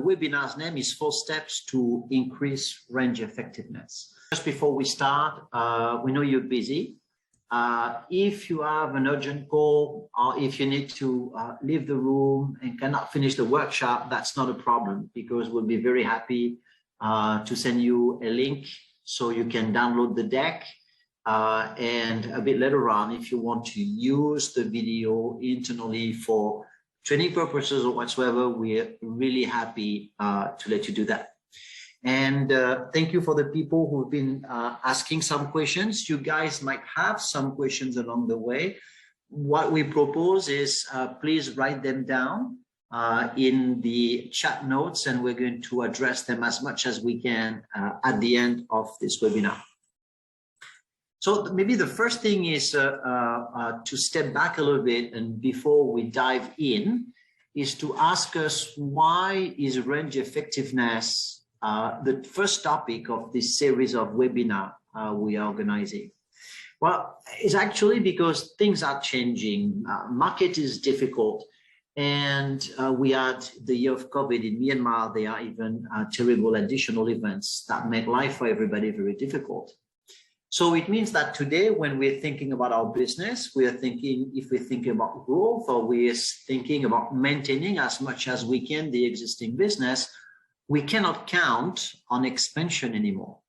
webinar's name is 4 Steps to Increase Range Effectiveness. Just before we start, we know you're busy. If you have an urgent call or if you need to leave the room and cannot finish the workshop, that's not a problem, because we'll be very happy to send you a link so you can download the deck. And a bit later on, if you want to use the video internally for training purposes or whatsoever, we're really happy to let you do that. And thank you for the people who've been asking some questions. You guys might have some questions along the way. What we propose is please write them down in the chat notes, and we're going to address them as much as we can at the end of this webinar. So maybe the first thing is to step back a little bit, and before we dive in, is to ask us, why is range effectiveness the first topic of this series of webinar we are organizing? Well, it's actually because things are changing. Market is difficult. And we had the year of COVID in Myanmar. There are even terrible additional events that make life for everybody very difficult. So it means that today, when we're thinking about our business, we are thinking, if we're thinking about growth, or we're thinking about maintaining as much as we can the existing business, we cannot count on expansion anymore.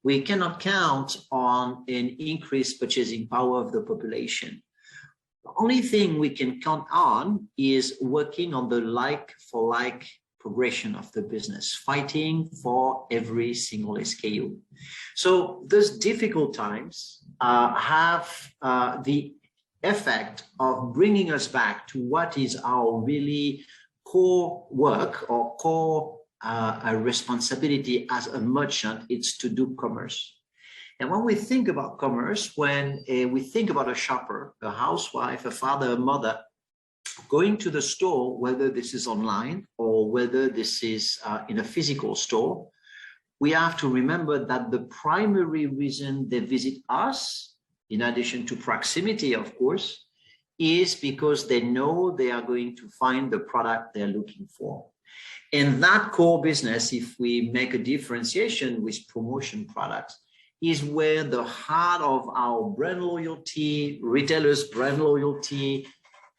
We cannot count on an increased purchasing power of the population. The only thing we can count on is working on the like-for-like progression of the business, fighting for every single SKU. So those difficult times have the effect of bringing us back to what is our really core work or core responsibility as a merchant. It's to do commerce. And when we think about commerce, when we think about a shopper, a housewife, a father, a mother, going to the store, whether this is online or whether this is in a physical store, we have to remember that the primary reason they visit us, in addition to proximity, of course, is because they know they are going to find the product they're looking for. And that core business, if we make a differentiation with promotion products, is where the heart of our brand loyalty, retailers' brand loyalty,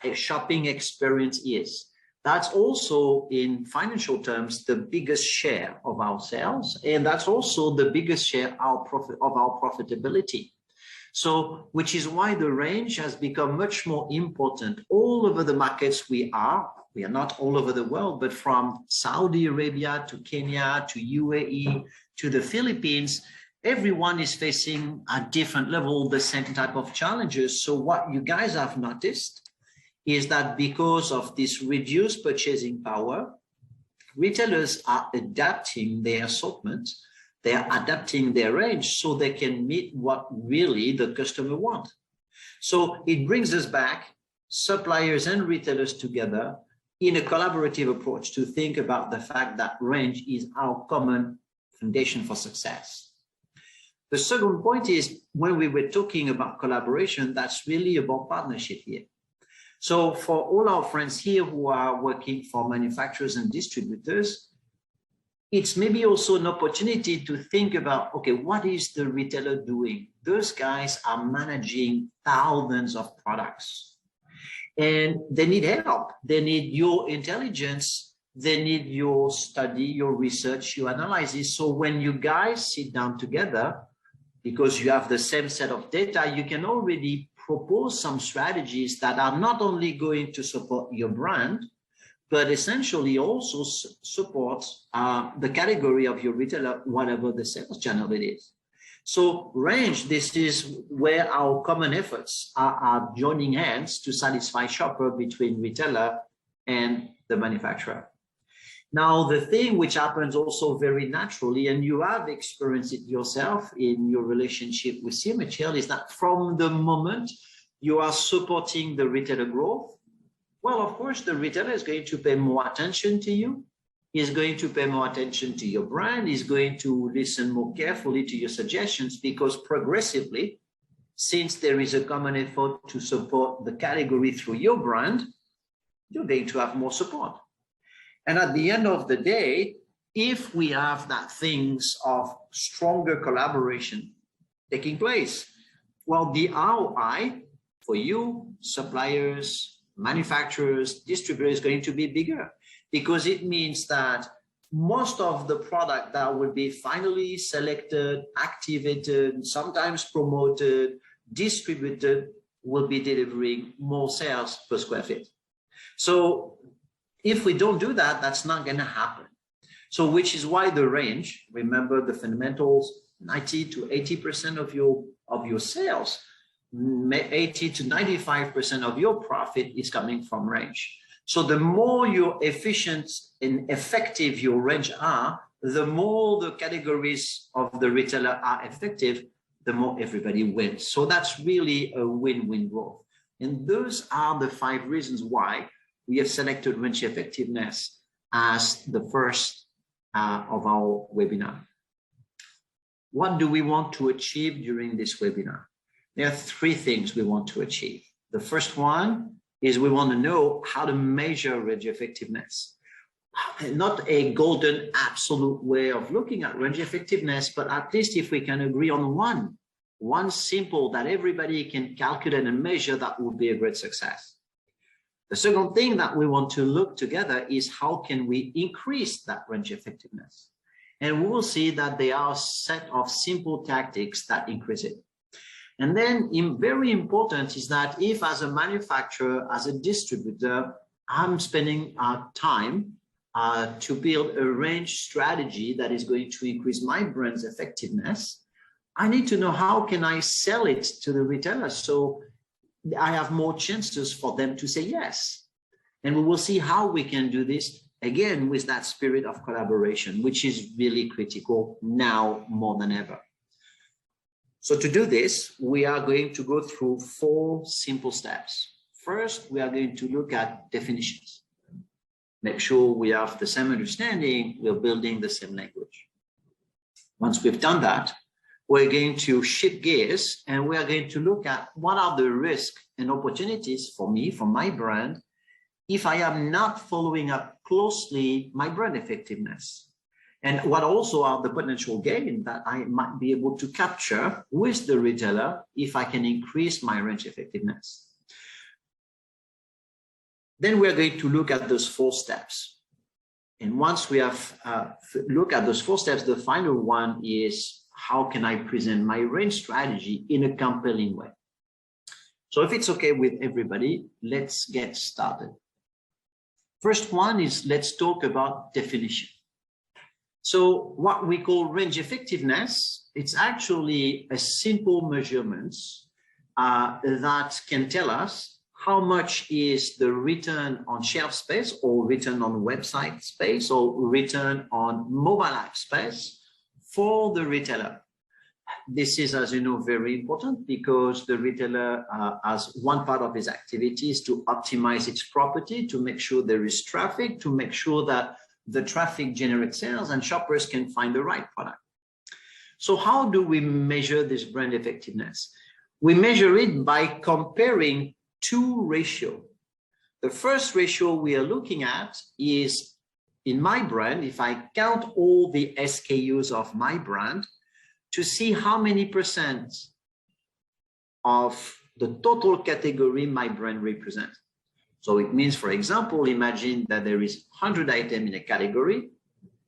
a shopping experience is. That's also, in financial terms, the biggest share of our sales, and that's also the biggest share of our profitability. So, which is why the range has become much more important all over the markets we are not all over the world, but from Saudi Arabia to Kenya to UAE to the Philippines, everyone is facing at different level the same type of challenges. So what you guys have noticed is that because of this reduced purchasing power, retailers are adapting their assortment, they are adapting their range so they can meet what really the customer wants. So it brings us back, suppliers and retailers together, in a collaborative approach to think about the fact that range is our common foundation for success. The second point is, when we were talking about collaboration, that's really about partnership here. So for all our friends here who are working for manufacturers and distributors, it's maybe also an opportunity to think about, okay, what is the retailer doing? Those guys are managing thousands of products and they need help. They need your intelligence. They need your study, your research, your analysis. So when you guys sit down together, because you have the same set of data, you can already propose some strategies that are not only going to support your brand, but essentially also support the category of your retailer, whatever the sales channel it is. So range, this is where our common efforts are joining hands to satisfy shopper between retailer and the manufacturer. Now, the thing which happens also very naturally, and you have experienced it yourself in your relationship with C-Material, is that from the moment you are supporting the retailer growth, well, of course, the retailer is going to pay more attention to you. He's going to pay more attention to your brand. He's going to listen more carefully to your suggestions, because progressively, since there is a common effort to support the category through your brand, you're going to have more support. And at the end of the day, if we have that things of stronger collaboration taking place, well, the ROI for you, suppliers, manufacturers, distributors, is going to be bigger, because it means that most of the product that will be finally selected, activated, sometimes promoted, distributed, will be delivering more sales per square feet. So if we don't do that, that's not going to happen. So which is why the range, remember the fundamentals, 90 to 80% of your sales, 80 to 95% of your profit is coming from range. So the more you're efficient and effective your range are, the more the categories of the retailer are effective, the more everybody wins. So that's really a win-win growth. And those are the 5 reasons why we have selected range effectiveness as the first of our webinar. What do we want to achieve during this webinar? There are 3 things we want to achieve. The first one is we want to know how to measure range effectiveness. Not a golden absolute way of looking at range effectiveness, but at least if we can agree on one simple that everybody can calculate and measure, that would be a great success. The second thing that we want to look together is how can we increase that range effectiveness? And we will see that there are a set of simple tactics that increase it. And then very important is that if as a manufacturer, as a distributor, I'm spending time to build a range strategy that is going to increase my brand's effectiveness, I need to know how can I sell it to the retailer so I have more chances for them to say yes. And we will see how we can do this, again, with that spirit of collaboration, which is really critical now more than ever. So to do this, we are going to go through 4 simple steps. First, we are going to look at definitions. Make sure we have the same understanding, we're building the same language. Once we've done that, we're going to shift gears and we are going to look at what are the risks and opportunities for me, for my brand, if I am not following up closely my brand effectiveness. And what also are the potential gain that I might be able to capture with the retailer if I can increase my range effectiveness. Then we're going to look at those 4 steps. And once we have looked at those 4 steps, the final one is how can I present my range strategy in a compelling way? So if it's okay with everybody, let's get started. First one is let's talk about definition. So what we call range effectiveness, it's actually a simple measurement that can tell us how much is the return on shelf space or return on website space or return on mobile app space for the retailer. This is, as you know, very important because the retailer has one part of his activity is to optimize its property, to make sure there is traffic, to make sure that the traffic generates sales and shoppers can find the right product. So how do we measure this brand effectiveness? We measure it by comparing 2 ratios. The first ratio we are looking at is in my brand, if I count all the SKUs of my brand, to see how many % of the total category my brand represents. So it means, for example, imagine that there is 100 items in a category.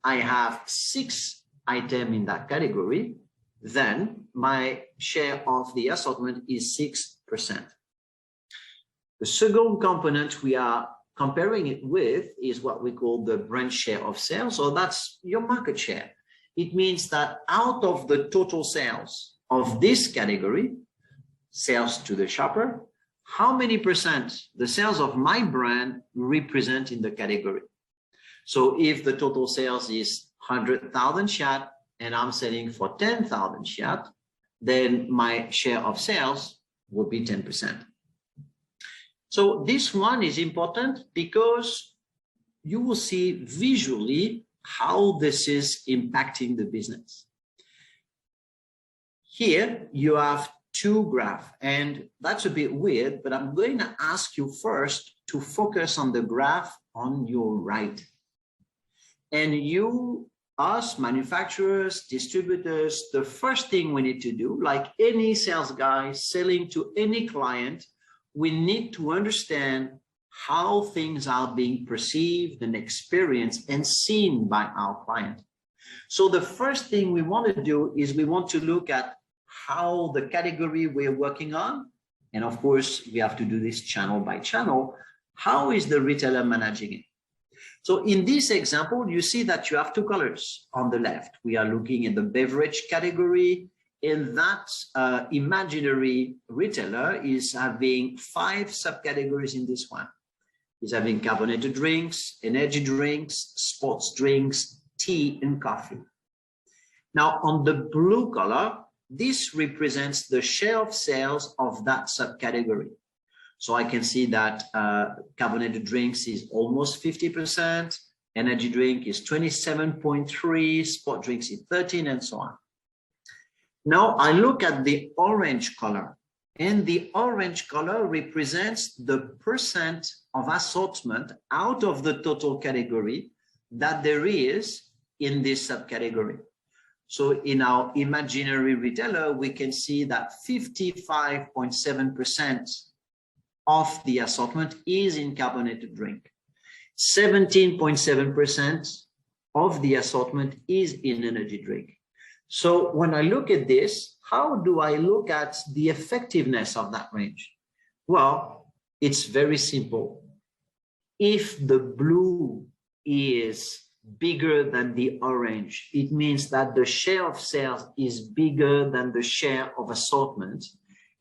I have 6 items in that category. Then my share of the assortment is 6%. The second component we are comparing it with is what we call the brand share of sales. So that's your market share. It means that out of the total sales of this category, sales to the shopper, how many % the sales of my brand represent in the category. So if the total sales is 100,000 shot and I'm selling for 10,000 shot, then my share of sales would be 10%. So this one is important because you will see visually how this is impacting the business. Here you have 2 graphs, and that's a bit weird, but I'm going to ask you first to focus on the graph on your right. And us, manufacturers, distributors, the first thing we need to do, like any sales guy selling to any client, we need to understand how things are being perceived and experienced and seen by our client. So the first thing we want to do is we want to look at how the category we're working on, and of course we have to do this channel by channel, how is the retailer managing it? So in this example, you see that you have two colors on the left. We are looking at the beverage category, and that imaginary retailer is having 5 subcategories in this one. He's having carbonated drinks, energy drinks, sports drinks, tea, and coffee. Now on the blue color, this represents the share of sales of that subcategory. So I can see that carbonated drinks is almost 50%, energy drink is 27.3%, sport drinks is 13%, and so on. Now I look at the orange color, and the orange color represents the percent of assortment out of the total category that there is in this subcategory. So in our imaginary retailer, we can see that 55.7% of the assortment is in carbonated drink. 17.7% of the assortment is in energy drink. So when I look at this, how do I look at the effectiveness of that range? Well, it's very simple. If the blue is bigger than the orange, it means that the share of sales is bigger than the share of assortment.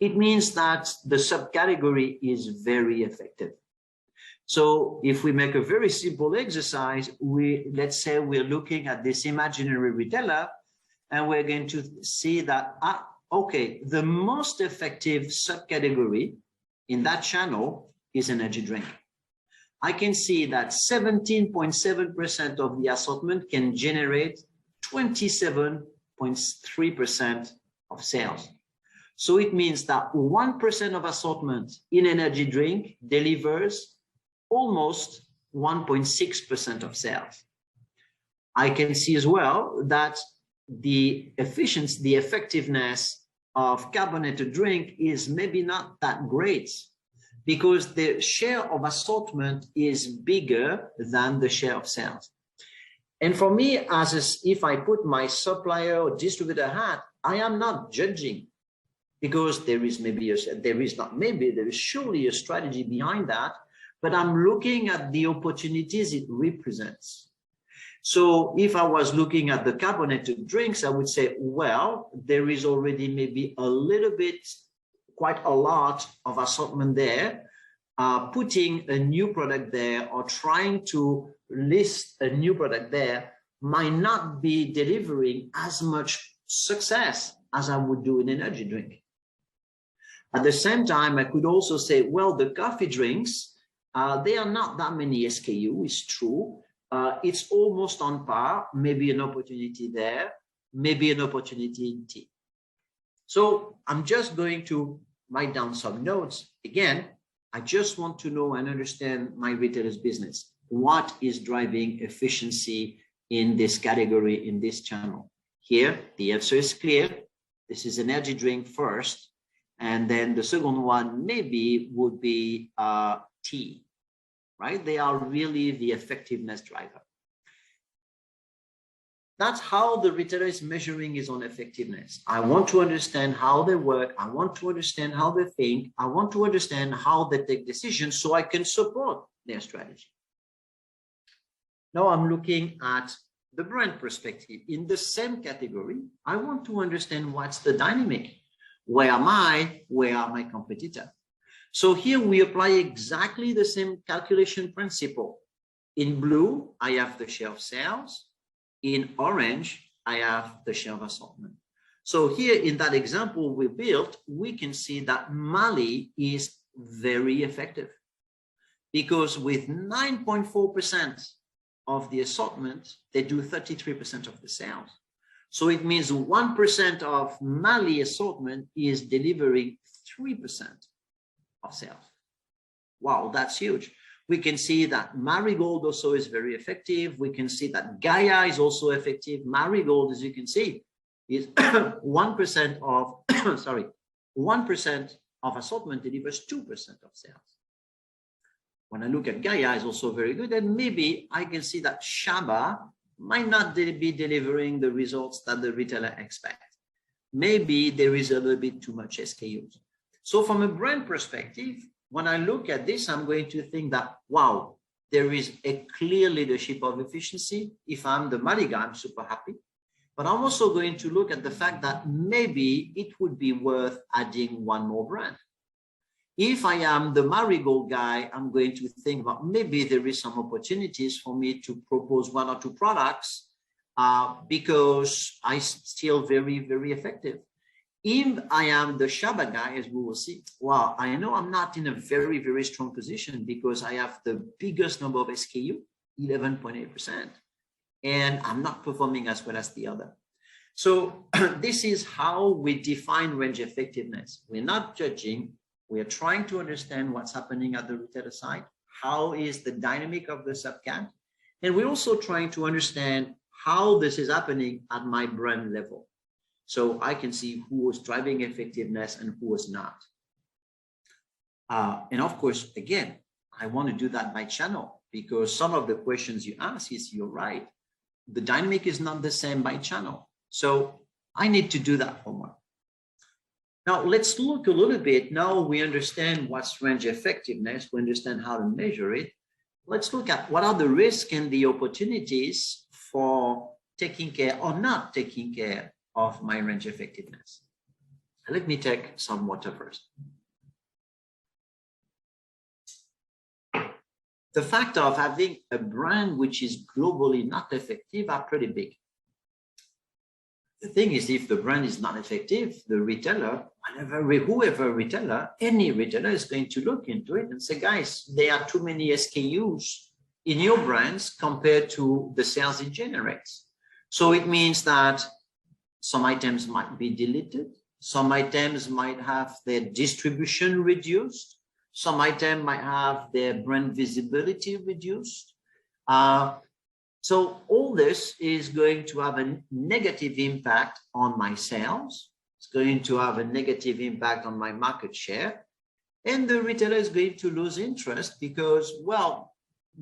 It means that the subcategory is very effective. So if we make a very simple exercise, let's say we're looking at this imaginary retailer, and we're going to see that, okay, the most effective subcategory in that channel is energy drink. I can see that 17.7% of the assortment can generate 27.3% of sales. So it means that 1% of assortment in energy drink delivers almost 1.6% of sales. I can see as well that the efficiency, the effectiveness of carbonated drink is maybe not that great, because the share of assortment is bigger than the share of sales. And for me, if I put my supplier or distributor hat, I am not judging, because there is surely a strategy behind that, but I'm looking at the opportunities it represents. So if I was looking at the carbonated drinks, I would say, well, there is already maybe a little bit, quite a lot of assortment there. Putting a new product there or trying to list a new product there might not be delivering as much success as I would do in energy drink. At the same time, I could also say, well, the coffee drinks, they are not that many SKU, it's true. It's almost on par, maybe an opportunity there, maybe an opportunity in tea. So I'm just going to write down some notes. Again, I just want to know and understand my retailer's business. What is driving efficiency in this category, in this channel? Here, the answer is clear. This is energy drink first. And then the second one maybe would be tea, right? They are really the effectiveness driver. That's how the retailer is measuring his own effectiveness. I want to understand how they work. I want to understand how they think. I want to understand how they take decisions so I can support their strategy. Now I'm looking at the brand perspective. In the same category, I want to understand what's the dynamic. Where am I? Where are my competitors? So here we apply exactly the same calculation principle. In blue, I have the share of sales. In orange, I have the share of assortment. So here in that example we built, we can see that Mali is very effective, because with 9.4% of the assortment, they do 33% of the sales. So it means 1% of Mali assortment is delivering 3% of sales. Wow, that's huge. We can see that Marigold also is very effective. We can see that Gaia is also effective. Marigold, as you can see, is 1% of, sorry, 1% of assortment delivers 2% of sales. When I look at Gaia, is also very good. And maybe I can see that Shaba might not be delivering the results that the retailer expects. Maybe there is a little bit too much SKUs. So from a brand perspective, when I look at this, I'm going to think that, wow, there is a clear leadership of efficiency. If I'm the money guy, I'm super happy. But I'm also going to look at the fact that maybe it would be worth adding one more brand. If I am the Marigold guy, I'm going to think about maybe there is some opportunities for me to propose one or two products because I'm still very, very effective. If I am the Shaba guy, as we will see, well, I know I'm not in a very, very strong position because I have the biggest number of SKU, 11.8%, and I'm not performing as well as the other. So this is how we define range effectiveness. We're not judging. We are trying to understand what's happening at the retailer side. How is the dynamic of the subcat? And we're also trying to understand how this is happening at my brand level. So I can see who was driving effectiveness and who was not. And of course, again, I want to do that by channel because some of the questions you ask is, you're right. The dynamic is not the same by channel. So I need to do that homework. Now let's look a little bit. Now we understand what's range effectiveness. We understand how to measure it. Let's look at what are the risks and the opportunities for taking care or not taking care of my range effectiveness. Let me take some water first. The fact of having a brand which is globally not effective are pretty big. The thing is, if the brand is not effective, the retailer, whoever retailer, any retailer is going to look into it and say, guys, there are too many SKUs in your brands compared to the sales it generates. So it means that some items might be deleted. Some items might have their distribution reduced. Some items might have their brand visibility reduced. So all this is going to have a negative impact on my sales. It's going to have a negative impact on my market share. And the retailer is going to lose interest because, well,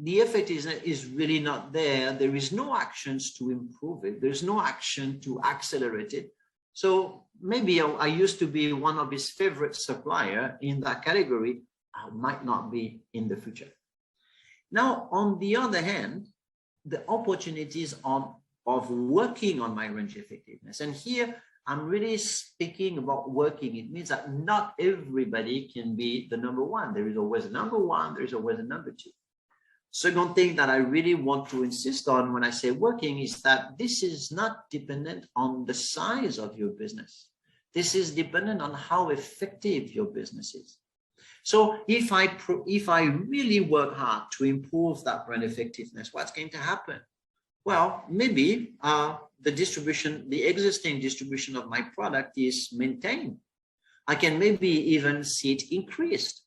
the effect is really not there. There is no actions to improve it. There's no action to accelerate it. So maybe I used to be one of his favorite supplier in that category. I might not be in the future. Now, on the other hand, the opportunities of working on my range effectiveness. And here, I'm really speaking about working. It means that not everybody can be the number one. There is always a number one. There is always a number two. Second thing that I really want to insist on when I say working is that this is not dependent on the size of your business. This is dependent on how effective your business is. So if I really work hard to improve that brand effectiveness, what's going to happen? Well, maybe the existing distribution of my product is maintained. I can maybe even see it increased.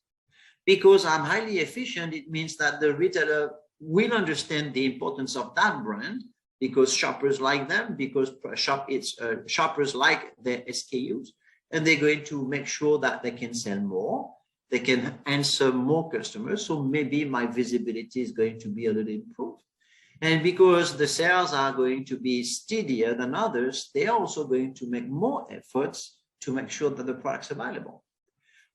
Because I'm highly efficient, it means that the retailer will understand the importance of that brand because shoppers like them, because shoppers like their SKUs, and they're going to make sure that they can sell more. They can answer more customers. So maybe my visibility is going to be a little improved. And because the sales are going to be steadier than others, they're also going to make more efforts to make sure that the product's available.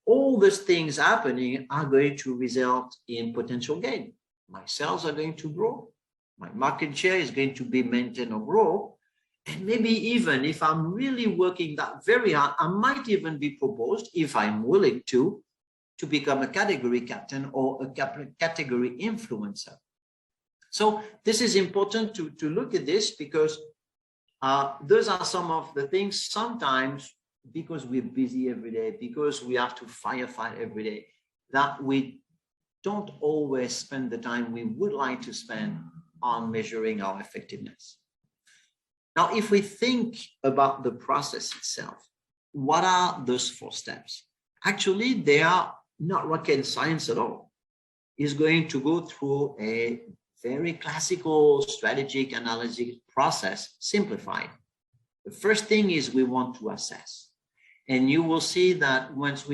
All these things happening are going to result in potential gain. My sales are going to grow. My market share is going to be maintained or grow. And maybe even if I'm really working that very hard, I might even be proposed, if I'm willing to become a category captain or a category influencer. So this is important to look at this because those are some of the things sometimes because we're busy every day, because we have to firefight every day, that we don't always spend the time we would like to spend on measuring our effectiveness. Now, if we think about the process itself, what are those 4 steps? Actually, they are not rocket science at all. is going to go through a very classical strategic analysis process, simplified. The first thing is we want to assess. And you will see that once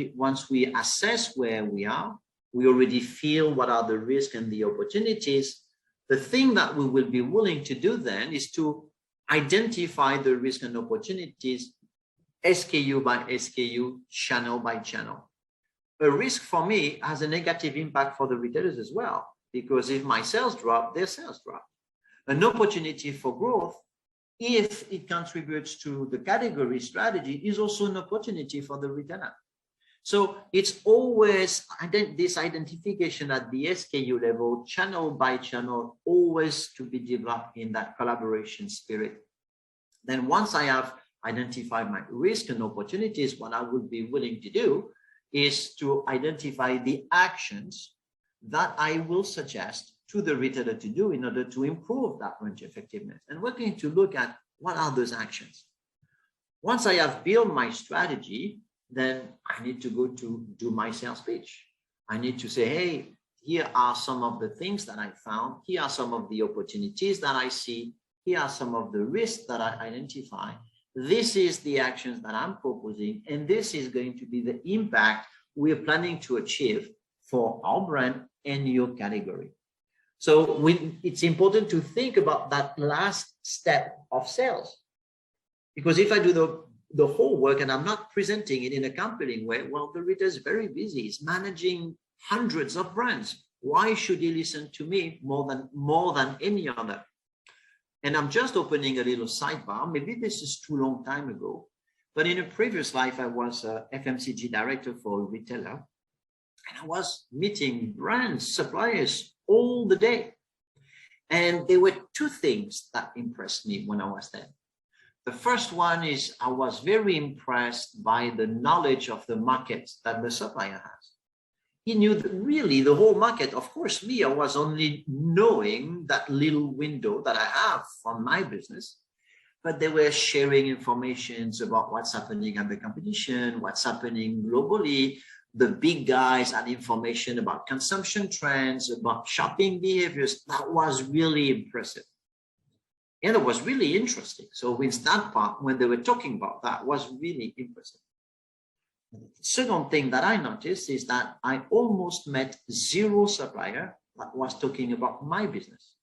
we assess where we are, we already feel what are the risks and the opportunities. The thing that we will be willing to do then is to identify the risks and opportunities SKU by SKU, channel by channel. A risk for me has a negative impact for the retailers as well, because if my sales drop, their sales drop. An opportunity for growth, if it contributes to the category strategy, is also an opportunity for the retailer. So it's always this identification at the SKU level, channel by channel, always to be developed in that collaboration spirit. Then once I have identified my risk and opportunities, what I would be willing to do is to identify the actions that I will suggest to the retailer to do in order to improve that range effectiveness. And we're going to look at what are those actions. Once I have built my strategy, then I need to go to do my sales pitch. I need to say, hey, here are some of the things that I found. Here are some of the opportunities that I see. Here are some of the risks that I identify. This is the actions that I'm proposing, and this is going to be the impact we're planning to achieve for our brand and your category. So it's important to think about that last step of sales, because if I do the whole work and I'm not presenting it in a compelling way, well, the retailer is very busy. He's managing hundreds of brands. Why should he listen to me more than any other? And I'm just opening a little sidebar. Maybe this is too long time ago, but in a previous life, I was a FMCG director for a retailer, and I was meeting brands, suppliers all the day. And there were two things that impressed me when I was there. The first one is I was very impressed by the knowledge of the market that the supplier has. He knew really the whole market. Of course, me, I was only knowing that little window that I have from my business, but they were sharing information about what's happening at the competition, what's happening globally. The big guys had information about consumption trends, about shopping behaviors. That was really impressive. And it was really interesting. So with that part, when they were talking about that, was really impressive. The second thing that I noticed is that I almost met zero supplier that was talking about my business.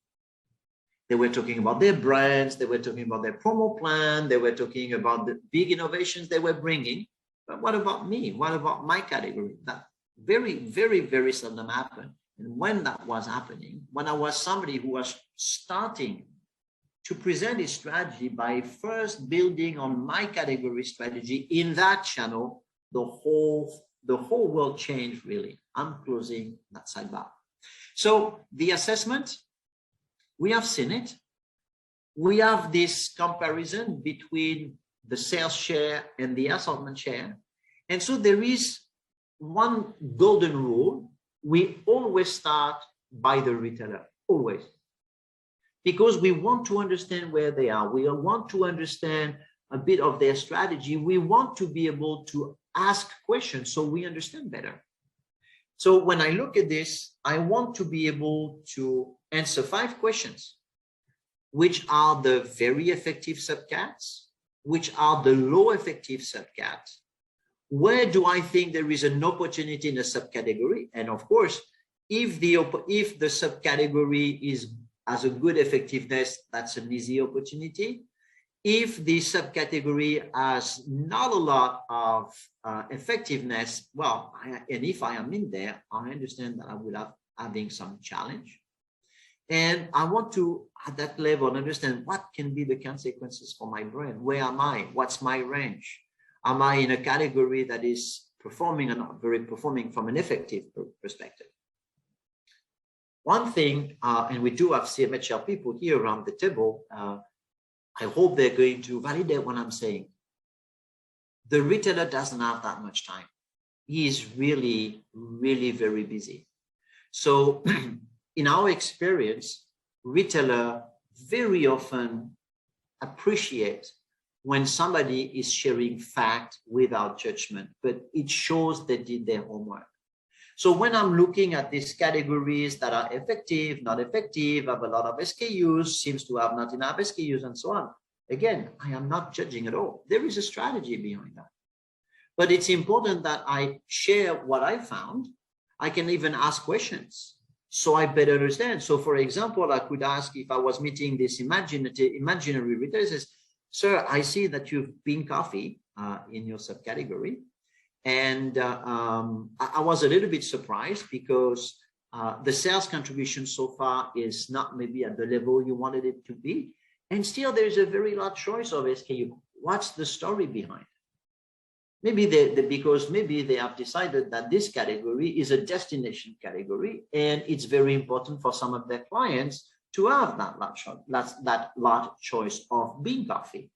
They were talking about their brands, they were talking about their promo plan, they were talking about the big innovations they were bringing. But what about me? What about my category? That very, very, very seldom happened. And when that was happening, when I was somebody who was starting to present his strategy by first building on my category strategy in that channel, the whole world changed, really. I'm closing that sidebar. So the assessment, we have seen it. We have this comparison between the sales share and the assortment share. And so there is one golden rule. We always start by the retailer, always. Because we want to understand where they are. We want to understand a bit of their strategy. We want to be able to ask questions so we understand better. So when I look at this, I want to be able to answer 5 questions. Which are the very effective subcats? Which are the low effective subcats? Where do I think there is an opportunity in a subcategory? And of course, if the subcategory has a good effectiveness, that's an easy opportunity. If the subcategory has not a lot of effectiveness, well, and if I am in there, I understand that I will have having some challenge. And I want to, at that level, understand what can be the consequences for my brand. Where am I? What's my range? Am I in a category that is performing or not very performing from an effective perspective? One thing, and we do have CMHL people here around the table, I hope they're going to validate what I'm saying. The retailer doesn't have that much time. He is really, really very busy. So in our experience, retailer very often appreciate when somebody is sharing fact without judgment, but it shows they did their homework. So when I'm looking at these categories that are effective, not effective, have a lot of SKUs, seems to have not enough SKUs and so on, again, I am not judging at all. There is a strategy behind that. But it's important that I share what I found. I can even ask questions so I better understand. So for example, I could ask, if I was meeting this imaginary retailer, says, sir, I see that you've been coffee in your subcategory. And I was a little bit surprised because the sales contribution so far is not maybe at the level you wanted it to be. And still there's a very large choice of SKU. What's the story behind? Maybe because maybe they have decided that this category is a destination category, and it's very important for some of their clients to have that large choice of bean coffee,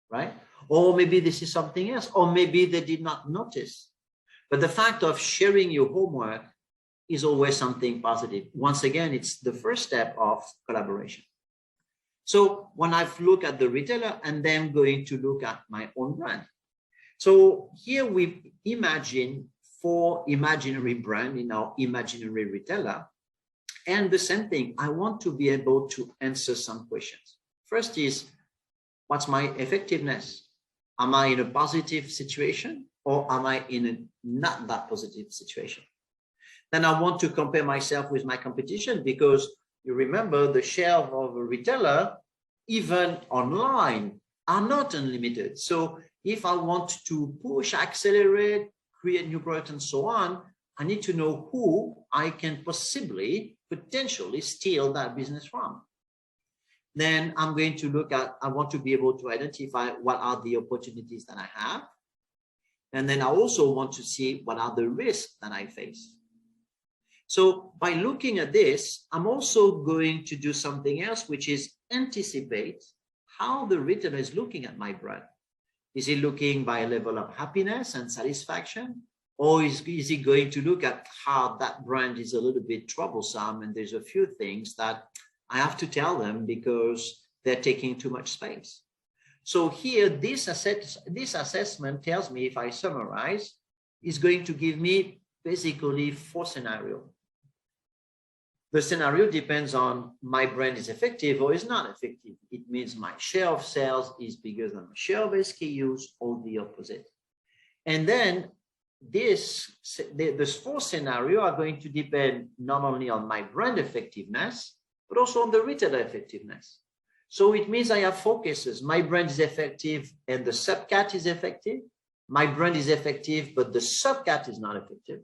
right? Or maybe this is something else, or maybe they did not notice. But the fact of sharing your homework is always something positive. Once again, it's the first step of collaboration. So when I've looked at the retailer and then going to look at my own brand. So here we imagine 4 imaginary brand in our imaginary retailer. And the same thing, I want to be able to answer some questions. First is, what's my effectiveness? Am I in a positive situation or am I in a not that positive situation? Then I want to compare myself with my competition, because you remember the share of a retailer, even online, are not unlimited. So if I want to push, accelerate, create new products and so on, I need to know who I can potentially steal that business from. Then I'm going to look at, I want to be able to identify what are the opportunities that I have. And then I also want to see what are the risks that I face. So by looking at this, I'm also going to do something else, which is anticipate how the retailer is looking at my brand. Is he looking by a level of happiness and satisfaction? Or is he going to look at how that brand is a little bit troublesome and there's a few things that I have to tell them because they're taking too much space? So here, this assessment tells me, if I summarize, is going to give me basically 4 scenarios. The scenario depends on my brand is effective or is not effective. It means my share of sales is bigger than my share of SKUs, or the opposite. And then these 4 scenarios are going to depend not only on my brand effectiveness, but also on the retailer effectiveness. So it means I have focuses. My brand is effective and the subcat is effective. My brand is effective, but the subcat is not effective.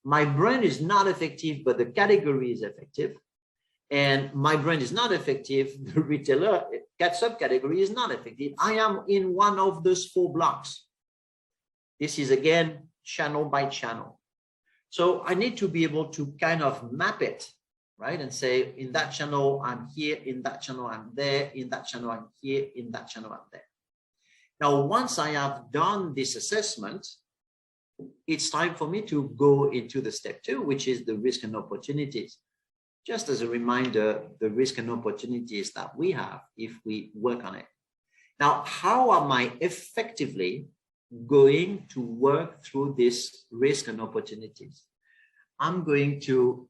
My brand is not effective, but the category is effective. And my brand is not effective, the retailer subcategory is not effective. I am in one of those 4 blocks. This is again, channel by channel. So I need to be able to kind of map it, right? And say, in that channel, I'm here, in that channel, I'm there, in that channel, I'm here, in that channel, I'm there. Now, once I have done this assessment, it's time for me to go into the step 2, which is the risk and opportunities. Just as a reminder, the risk and opportunities that we have if we work on it. Now, how am I effectively going to work through this risk and opportunities? I'm going to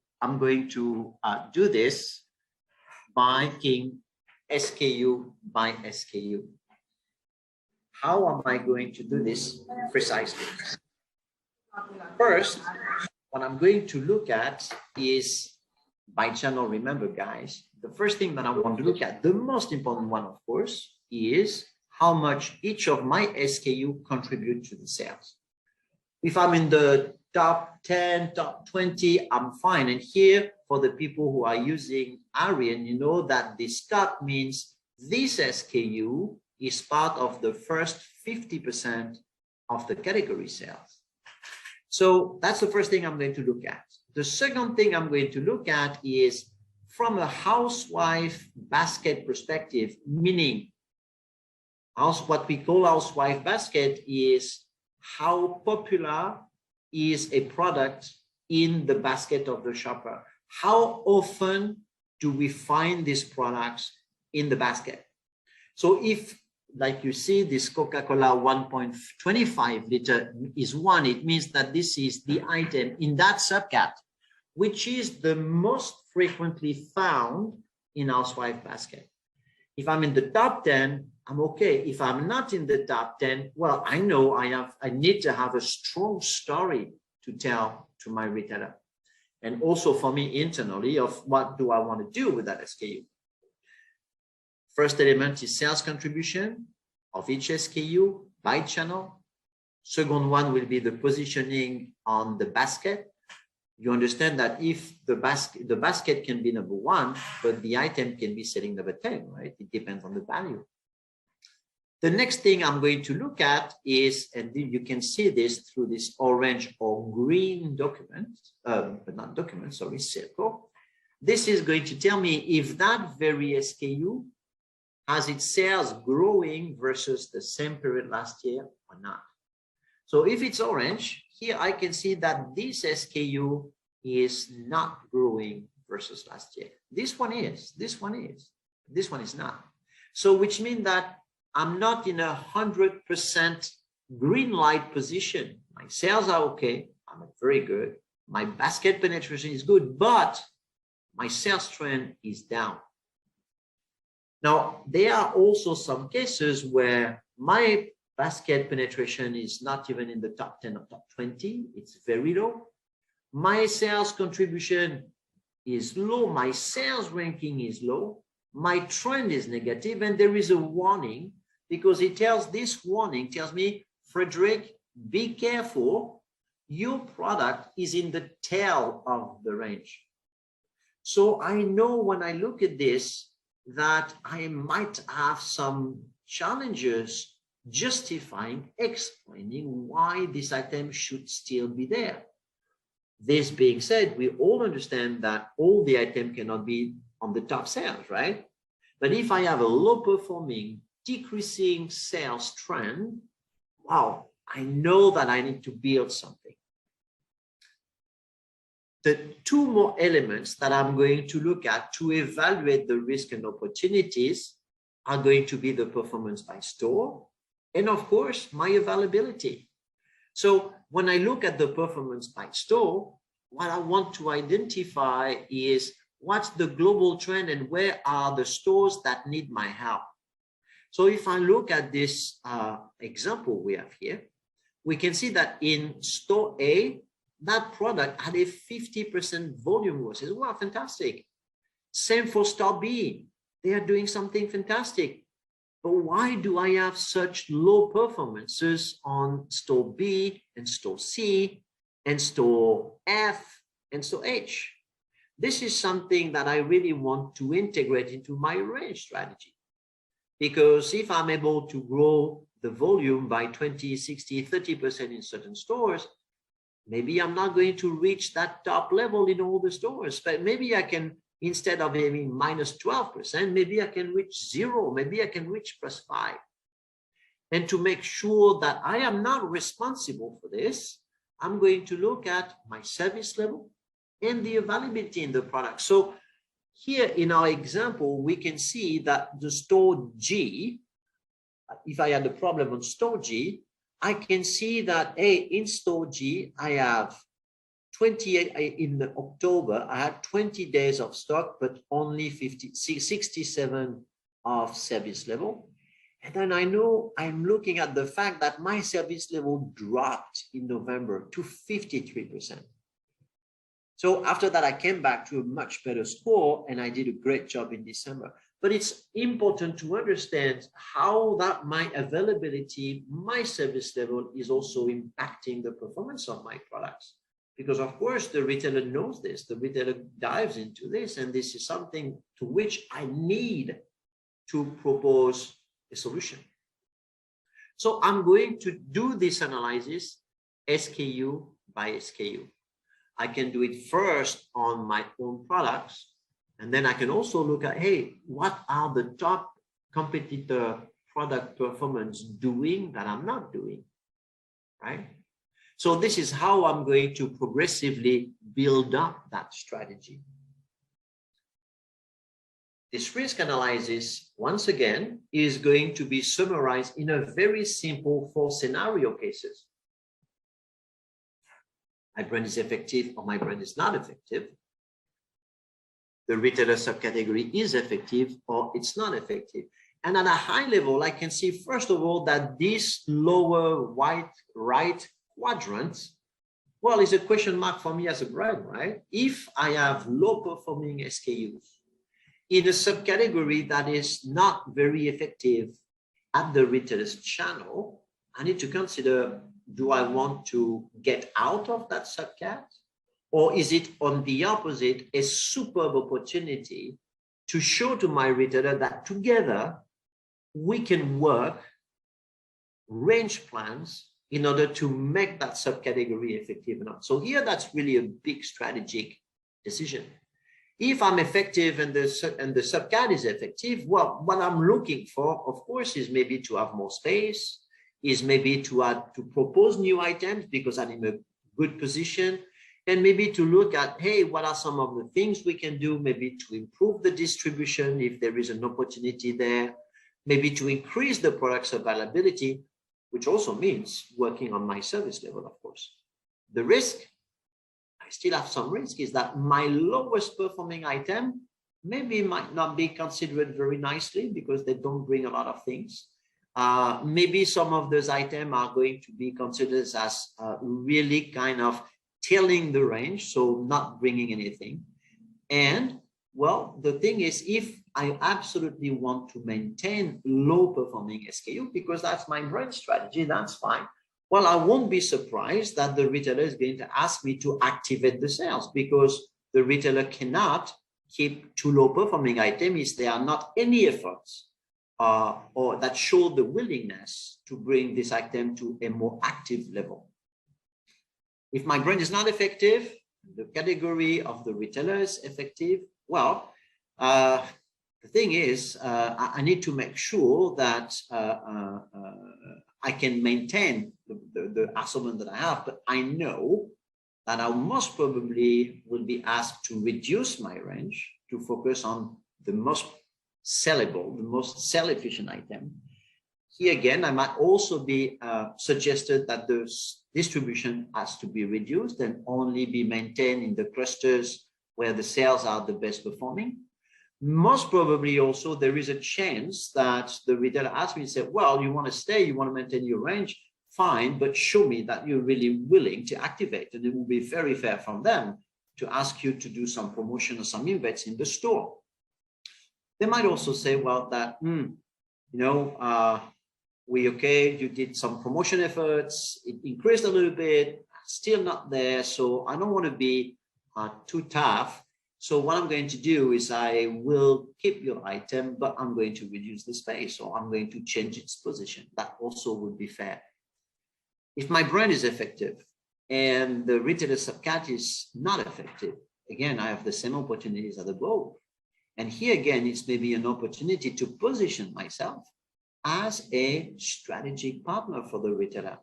do this by taking SKU by SKU. How am I going to do this precisely? First, what I'm going to look at is by channel. Remember, guys, the first thing that I want to look at, the most important one, of course, is how much each of my SKU contribute to the sales. If I'm in the top 10, top 20, I'm fine. And here, for the people who are using Arian, you know that this cut means this SKU is part of the first 50% of the category sales. So that's the first thing I'm going to look at. The second thing I'm going to look at is from a housewife basket perspective, meaning what we call housewife basket is how popular is a product in the basket of the shopper. How often do we find these products in the basket? So if like you see, this Coca-Cola 1.25 liter is 1. It means that this is the item in that subcat, which is the most frequently found in our swipe basket. If I'm in the top 10, I'm okay. If I'm not in the top 10, well, I know I need to have a strong story to tell to my retailer. And also for me internally of what do I want to do with that SKU. First element is sales contribution of each SKU by channel. Second one will be the positioning on the basket. You understand that if the basket can be number 1, but the item can be selling number 10, right? It depends on the value. The next thing I'm going to look at is, and you can see this through this orange or green document, but not document, sorry, circle. This is going to tell me if that very SKU has its sales growing versus the same period last year or not. So if it's orange, here I can see that this SKU is not growing versus last year. This one is, this one is, this one is not. So which means that I'm not in 100% green light position. My sales are okay, I'm very good. My basket penetration is good, but my sales trend is down. Now, there are also some cases where my basket penetration is not even in the top 10 or top 20. It's very low. My sales contribution is low. My sales ranking is low. My trend is negative, and there is a warning because this warning tells me, Frederick, be careful. Your product is in the tail of the range. So I know when I look at this that I might have some challenges justifying, explaining why this item should still be there. This being said, we all understand that all the item cannot be on the top sales, right? But if I have a low performing, decreasing sales trend, wow, I know that I need to build something. The 2 more elements that I'm going to look at to evaluate the risk and opportunities are going to be the performance by store and, of course, my availability. So when I look at the performance by store, what I want to identify is what's the global trend and where are the stores that need my help. So if I look at this example we have here, we can see that in store A, that product had a 50% volume growth. Wow, fantastic. Same for store B. They are doing something fantastic. But why do I have such low performances on store B and store C and store F and store H? This is something that I really want to integrate into my range strategy. Because if I'm able to grow the volume by 20, 60, 30% in certain stores, maybe I'm not going to reach that top level in all the stores, but maybe I can, instead of having minus 12%, maybe I can reach 0, maybe I can reach +5. And to make sure that I am not responsible for this, I'm going to look at my service level and the availability in the product. So here in our example, we can see that the store G, if I had a problem on store G, I can see that in store G, I have 28 in October, I had 20 days of stock, but only 67 of service level. And then I know I'm looking at the fact that my service level dropped in November to 53%. So after that, I came back to a much better score and I did a great job in December. But it's important to understand how that my availability, my service level is also impacting the performance of my products. Because of course, the retailer knows this, the retailer dives into this, and this is something to which I need to propose a solution. So I'm going to do this analysis SKU by SKU. I can do it first on my own products, and then I can also look at, hey, what are the top competitor product performance doing that I'm not doing, right? So this is how I'm going to progressively build up that strategy. This risk analysis, once again, is going to be summarized in a very simple 4 scenario cases. My brand is effective or my brand is not effective. The retailer subcategory is effective or it's not effective. And at a high level, I can see, first of all, that this lower right quadrant, well, is a question mark for me as a brand, right? If I have low performing SKUs in a subcategory that is not very effective at the retailer's channel, I need to consider, do I want to get out of that subcat? Or is it, on the opposite, a superb opportunity to show to my retailer that together we can work range plans in order to make that subcategory effective enough? So here, that's really a big strategic decision. If I'm effective and the subcat is effective, well, what I'm looking for, of course, is maybe to have more space, is maybe to propose new items because I'm in a good position, and maybe to look at, hey, what are some of the things we can do, maybe to improve the distribution if there is an opportunity there, maybe to increase the product's availability, which also means working on my service level, of course. The risk, I still have some risk, is that my lowest performing item maybe might not be considered very nicely because they don't bring a lot of things. Maybe some of those items are going to be considered as really kind of tailing the range, so not bringing anything. And well, the thing is, if I absolutely want to maintain low performing SKU because that's my brand strategy, that's fine. Well, I won't be surprised that the retailer is going to ask me to activate the sales because the retailer cannot keep too low performing items if there are not any efforts or that show the willingness to bring this item to a more active level. If my brand is not effective, the category of the retailer is effective, well, the thing is, I need to make sure that I can maintain the assortment that I have, but I know that I most probably will be asked to reduce my range to focus on the most sellable, the most sell-efficient item. Here again, I might also be suggested that the distribution has to be reduced and only be maintained in the clusters where the sales are the best performing. Most probably also there is a chance that the retailer asks me to say, well, you want to stay, you want to maintain your range, fine, but show me that you're really willing to activate. And it will be very fair from them to ask you to do some promotion or some events in the store. They might also say, well, that, you did some promotion efforts, it increased a little bit, still not there, so I don't want to be too tough. So what I'm going to do is I will keep your item, but I'm going to reduce the space, or I'm going to change its position. That also would be fair. If my brand is effective and the retailer subcat is not effective, again, I have the same opportunities as above. And here again, it's maybe an opportunity to position myself as a strategic partner for the retailer.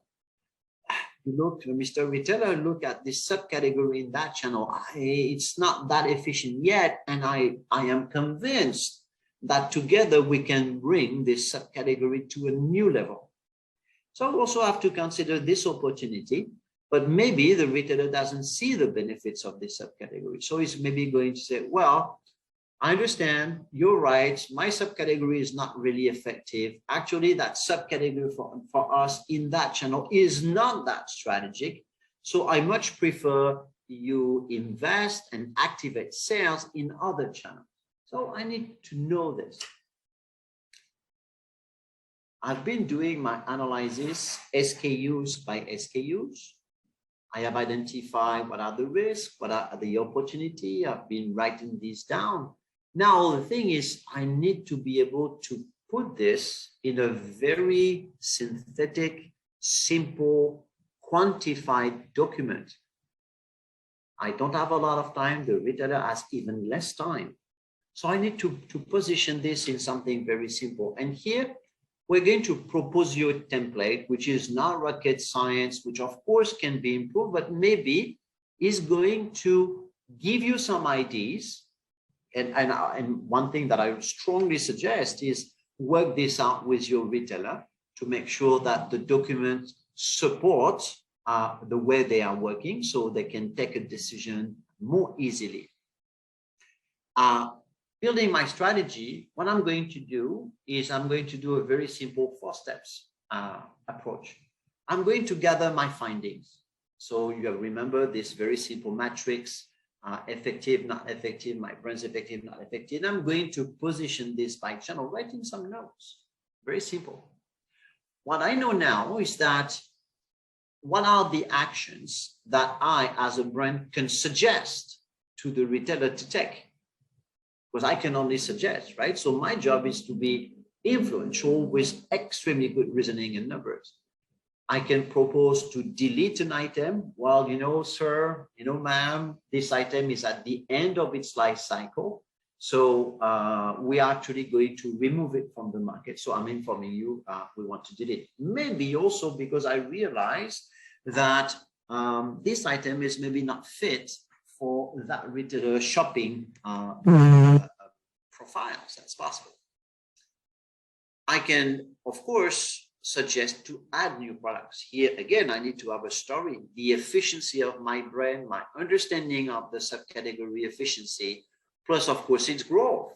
You look, Mr. Retailer, look at this subcategory in that channel. It's not that efficient yet. And I am convinced that together we can bring this subcategory to a new level. So I also have to consider this opportunity, but maybe the retailer doesn't see the benefits of this subcategory. So he's maybe going to say, well, I understand, you're right, my subcategory is not really effective. Actually, that subcategory for us in that channel is not that strategic. So I much prefer you invest and activate sales in other channels. So I need to know this. I've been doing my analysis SKUs by SKUs. I have identified what are the risks, what are the opportunity. I've been writing these down. Now, the thing is, I need to be able to put this in a very synthetic, simple, quantified document. I don't have a lot of time. The retailer has even less time. So I need to position this in something very simple. And here, we're going to propose you a template, which is not rocket science, which of course can be improved, but maybe is going to give you some ideas And one thing that I would strongly suggest is work this out with your retailer to make sure that the document supports the way they are working, so they can take a decision more easily. Building my strategy, what I'm going to do is I'm going to do a very simple 4 steps approach. I'm going to gather my findings. So you remember this very simple matrix, effective, not effective, my brand's effective, not effective. I'm going to position this by channel, writing some notes. Very simple. What I know now is that what are the actions that I, as a brand, can suggest to the retailer to take? Because I can only suggest, right? So my job is to be influential with extremely good reasoning and numbers. I can propose to delete an item. Well, you know, sir, you know, ma'am, this item is at the end of its life cycle. So we are actually going to remove it from the market. So I'm informing you, we want to delete. Maybe also because I realized that this item is maybe not fit for that retailer shopping profiles. That's possible. I can, of course, suggest to add new products. Here again, I need to have a story, the efficiency of my brand, my understanding of the subcategory efficiency, plus of course its growth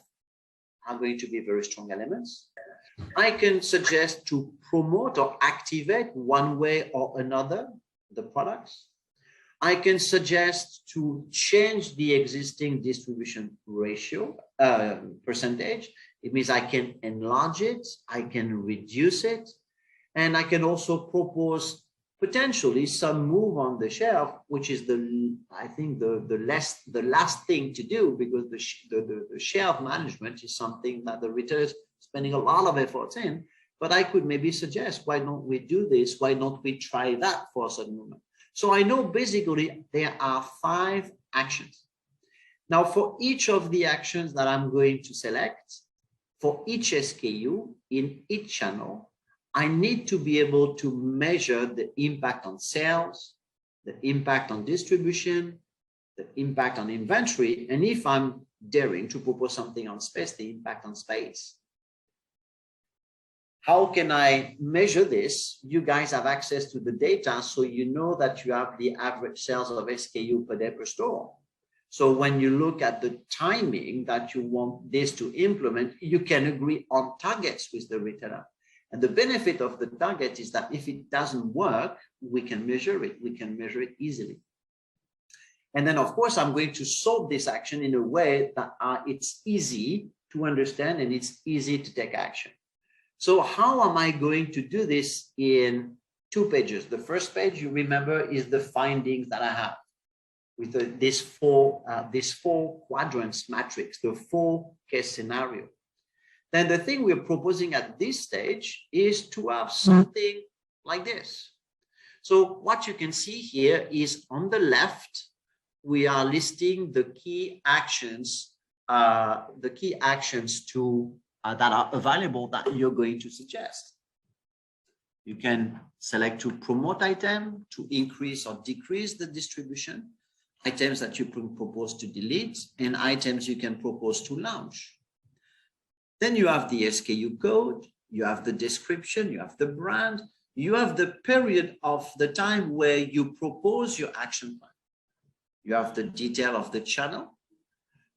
are going to be very strong elements. I can suggest to promote or activate one way or another the products. I can suggest to change the existing distribution ratio percentage. It means I can enlarge it, I can reduce it, and I can also propose potentially some move on the shelf, which is I think the last thing to do, because the shelf management is something that the retailer is spending a lot of efforts in. But I could maybe suggest, why don't we do this? Why don't we try that for a certain moment? So I know basically there are 5 actions. Now, for each of the actions that I'm going to select, for each SKU in each channel, I need to be able to measure the impact on sales, the impact on distribution, the impact on inventory, and if I'm daring to propose something on space, the impact on space. How can I measure this? You guys have access to the data, so you know that you have the average sales of SKU per day per store. So when you look at the timing that you want this to implement, you can agree on targets with the retailer. And the benefit of the target is that if it doesn't work, we can measure it. We can measure it easily. And then, of course, I'm going to solve this action in a way that it's easy to understand and it's easy to take action. So how am I going to do this in 2 pages? The first page, you remember, is the findings that I have with this 4 quadrants matrix, the 4 case scenario. Then the thing we're proposing at this stage is to have something like this. So what you can see here is on the left, we are listing the key actions that are available that you're going to suggest. You can select to promote item, to increase or decrease the distribution, items that you can propose to delete, and items you can propose to launch. Then you have the SKU code, you have the description, you have the brand, you have the period of the time where you propose your action plan. You have the detail of the channel,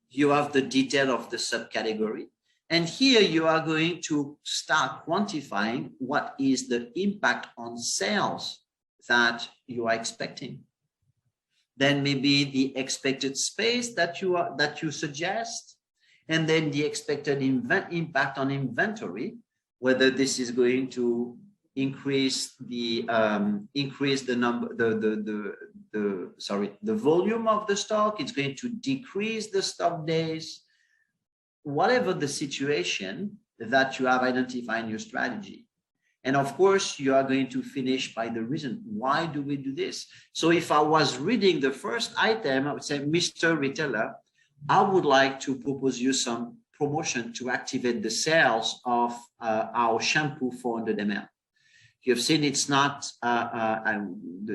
you have the detail of the subcategory, and here you are going to start quantifying what is the impact on sales that you are expecting. Then maybe the expected space that you suggest, and then the expected impact on inventory, whether this is going to increase the volume of the stock, it's going to decrease the stock days, whatever the situation that you have identified in your strategy. And of course, you are going to finish by the reason. Why do we do this? So if I was reading the first item, I would say, Mr. Retailer, I would like to propose you some promotion to activate the sales of our shampoo 400 ml. You've seen it's not,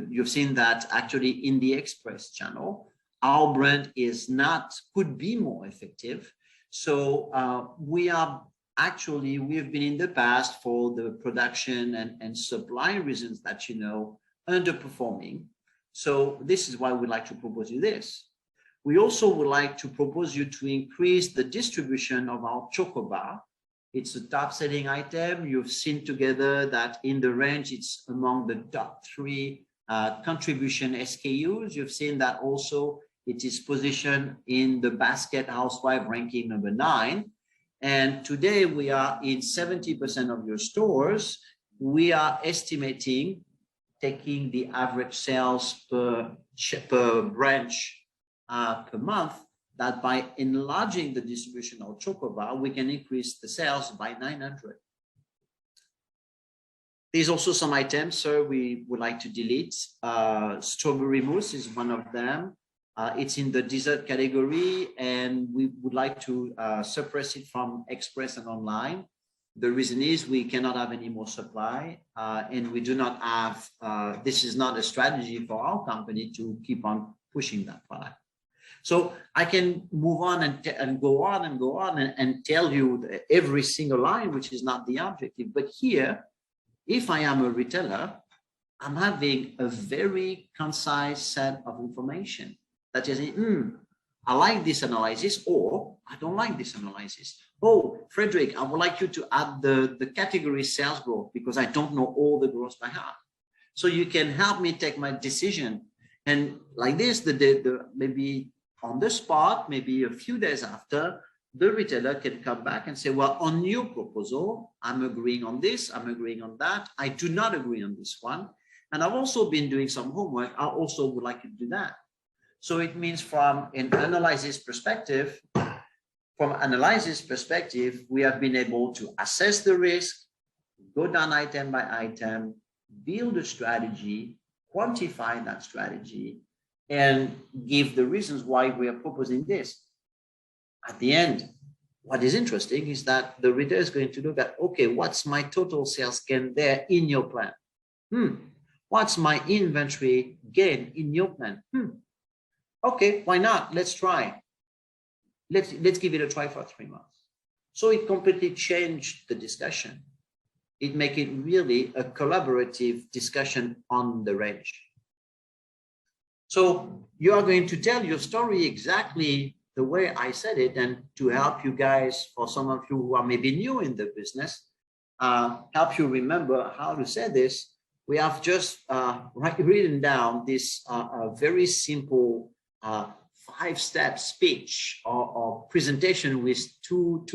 you've seen that actually in the Express channel, our brand is not, could be more effective. So we've been in the past, for the production and supply reasons that you know, underperforming. So this is why we'd like to propose you this. We also would like to propose you to increase the distribution of our choco bar. It's a top selling item. You've seen together that in the range, it's among the top 3 contribution SKUs. You've seen that also it is positioned in the basket housewife ranking number 9. And today we are in 70% of your stores. We are estimating, taking the average sales per branch per month, that by enlarging the distribution of choco bar, we can increase the sales by 900. There's also some items, so we would like to delete. Strawberry mousse is one of them. It's in the dessert category, and we would like to suppress it from express and online. The reason is we cannot have any more supply, and we do not have, this is not a strategy for our company to keep on pushing that product. So I can move on and go on and go on and tell you every single line, which is not the objective. But here, if I am a retailer, I'm having a very concise set of information that is, I like this analysis, or I don't like this analysis. Oh, Frederick, I would like you to add the category sales growth because I don't know all the growth by heart. So you can help me take my decision. And like this, maybe on the spot, maybe a few days after, the retailer can come back and say, well, on your proposal, I'm agreeing on this, I'm agreeing on that. I do not agree on this one. And I've also been doing some homework. I also would like you to do that. So it means from an analysis perspective, we have been able to assess the risk, go down item by item, build a strategy, quantify that strategy, and give the reasons why we are proposing this. At the end, what is interesting is that the reader is going to look at, okay, what's my total sales gain there in your plan? What's my inventory gain in your plan? Okay, why not? Let's try. Let's give it a try for 3 months. So it completely changed the discussion. It make it really a collaborative discussion on the range. So you are going to tell your story exactly the way I said it, and to help you guys, for some of you who are maybe new in the business, help you remember how to say this, we have just written down this very simple 5-step speech or presentation with two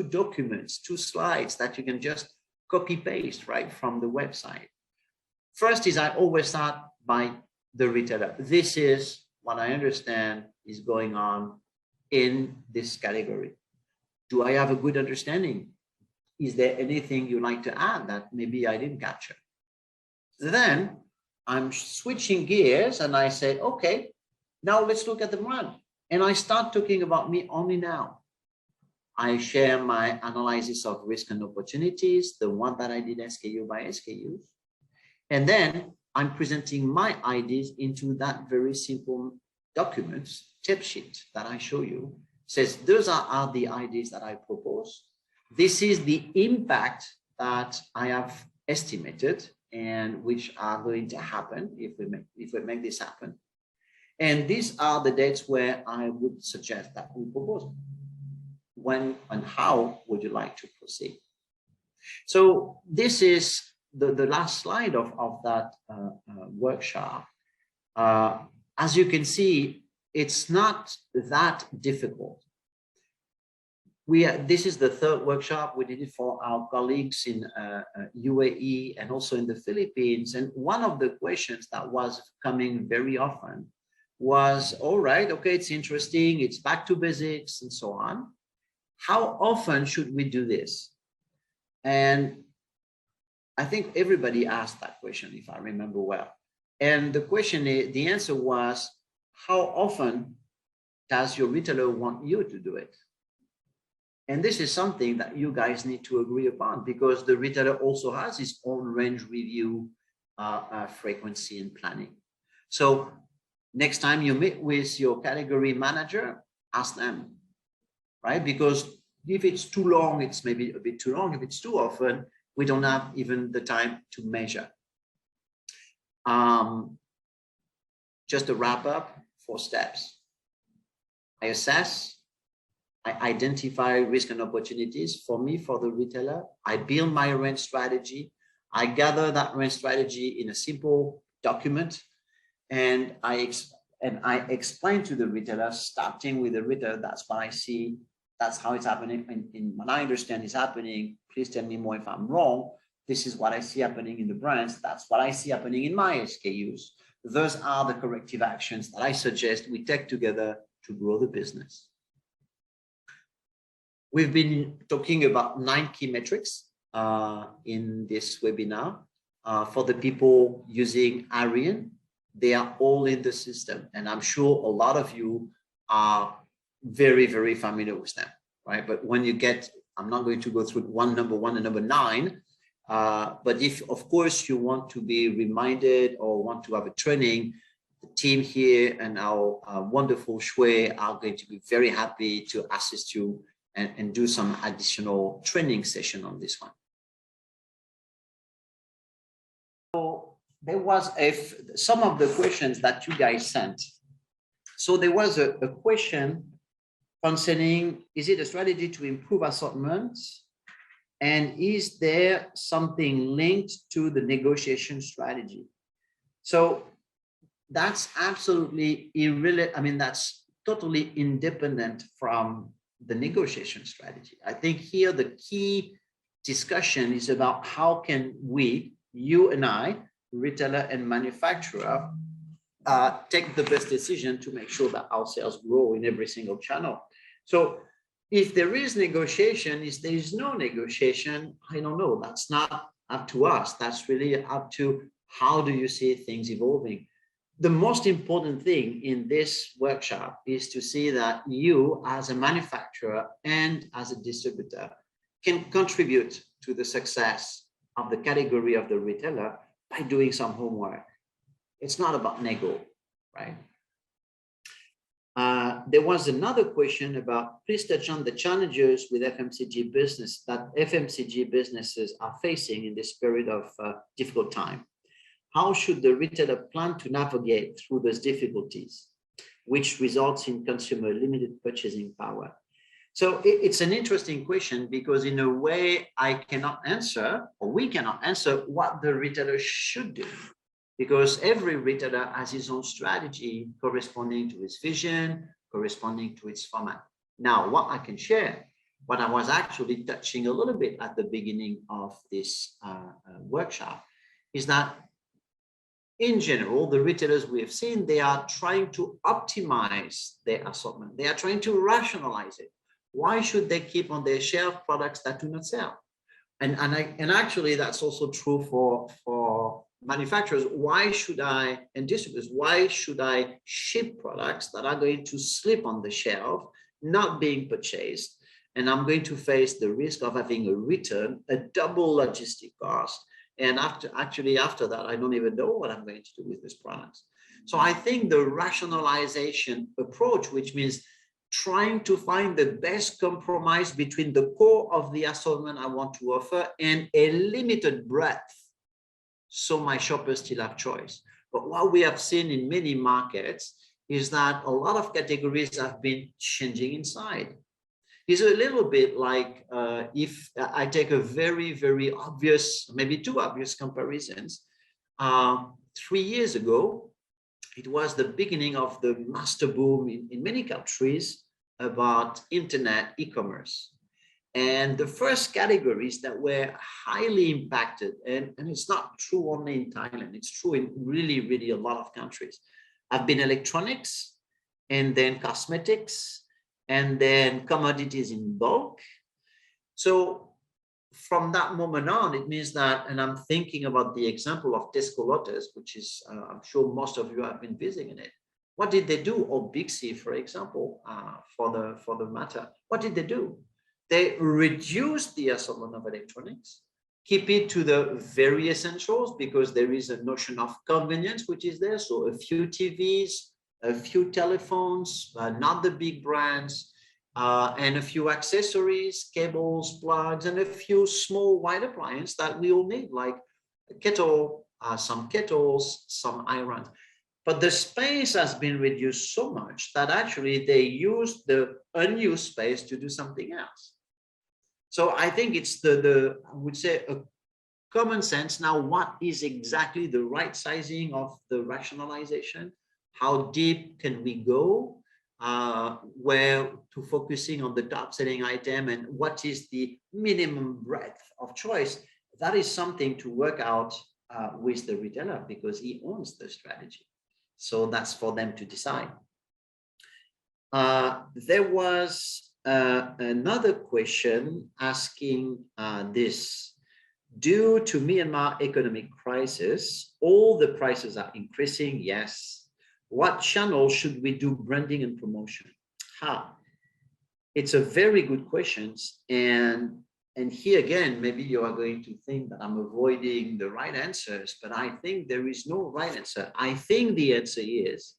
documents, 2 slides that you can just copy paste right from the website. First is I always start by the retailer. This is what I understand is going on in this category. Do I have a good understanding? Is there anything you'd like to add that maybe I didn't capture? Then I'm switching gears and I say, okay, now let's look at the brand. And I start talking about me only now. I share my analysis of risk and opportunities, the one that I did SKU by SKUs. And then I'm presenting my ideas into that very simple document, tip sheet that I show you. It says, those are the ideas that I propose. This is the impact that I have estimated and which are going to happen if we make this happen. And these are the dates where I would suggest that we propose. When and how would you like to proceed? So this is the last slide of that workshop. As you can see, it's not that difficult. This is the 3rd workshop. We did it for our colleagues in UAE and also in the Philippines. And one of the questions that was coming very often was, all right, okay, it's interesting, it's back to basics and so on. How often should we do this? And I think everybody asked that question, if I remember well. And the answer was, how often does your retailer want you to do it? And this is something that you guys need to agree upon, because the retailer also has his own range review frequency and planning. So Next time you meet with your category manager, ask them, right? Because if it's too long, it's maybe a bit too long. If it's too often, we don't have even the time to measure. Just to wrap up, 4 steps. I assess, I identify risk and opportunities for me, for the retailer. I build my range strategy. I gather that range strategy in a simple document, and I explain to the retailer, starting with the retailer, that's what I see, that's how it's happening, and what I understand is happening. Please tell me more if I'm wrong. This is what I see happening in the brands. That's what I see happening in my SKUs. Those are the corrective actions that I suggest we take together to grow the business. We've been talking about 9 key metrics in this webinar. For the people using Arian, they are all in the system. And I'm sure a lot of you are very, very familiar with them, right? But when you get, I'm not going to go through number 1 and number 9, but if, of course, you want to be reminded or want to have a training, the team here and our wonderful Shui are going to be very happy to assist you and do some additional training session on this one. So there was some of the questions that you guys sent. So there was a question concerning, is it a strategy to improve assortment? And is there something linked to the negotiation strategy? So that's absolutely irrelevant. I mean, that's totally independent from the negotiation strategy. I think here the key discussion is about how can we, you and I, retailer and manufacturer, take the best decision to make sure that our sales grow in every single channel. So if there is negotiation, if there is no negotiation, I don't know. That's not up to us. That's really up to how do you see things evolving. The most important thing in this workshop is to see that you as a manufacturer and as a distributor can contribute to the success of the category of the retailer by doing some homework. It's not about nego, right? There was another question about, please touch on the challenges with FMCG business that FMCG businesses are facing in this period of difficult time. How should the retailer plan to navigate through those difficulties, which results in consumer limited purchasing power? So it's an interesting question because in a way I cannot answer, or we cannot answer what the retailer should do, because every retailer has his own strategy corresponding to his vision, corresponding to its format. Now, what I can share, what I was actually touching a little bit at the beginning of this workshop, is that in general, the retailers we have seen, they are trying to optimize their assortment. They are trying to rationalize it. Why should they keep on their shelf products that do not sell? And actually, that's also true for manufacturers. Why should I, and distributors, why should I ship products that are going to slip on the shelf, not being purchased, and I'm going to face the risk of having a return, a double logistic cost, and after that, I don't even know what I'm going to do with this product. So I think the rationalization approach, which means trying to find the best compromise between the core of the assortment I want to offer and a limited breadth, so my shoppers still have choice. But what we have seen in many markets is that a lot of categories have been changing inside. It's a little bit like if I take a very, very obvious, maybe 2 obvious comparisons. 3 years ago, it was the beginning of the master boom in many countries about internet e-commerce. And the first categories that were highly impacted, and it's not true only in Thailand, it's true in really, really a lot of countries, have been electronics, and then cosmetics, and then commodities in bulk. So from that moment on, it means that, and I'm thinking about the example of Tesco Lotus, which is, I'm sure most of you have been visiting it. What did they do? Or Big C, for example, for the matter. What did they do? They reduced the assortment of electronics, keep it to the very essentials, because there is a notion of convenience, which is there. So a few TVs, a few telephones, not the big brands, and a few accessories, cables, plugs, and a few small white appliances that we all need, like a kettle, some kettles, some irons. But the space has been reduced so much that actually they use the unused space to do something else. So I think it's I would say, a common sense. Now, what is exactly the right sizing of the rationalization? How deep can we go? Where to focusing on the top selling item, and what is the minimum breadth of choice? That is something to work out with the retailer, because he owns the strategy. So that's for them to decide. There was another question asking this. Due to Myanmar economic crisis, all the prices are increasing. Yes. What channel should we do branding and promotion? It's a very good question. And here again, maybe you are going to think that I'm avoiding the right answers, but I think there is no right answer. I think the answer is,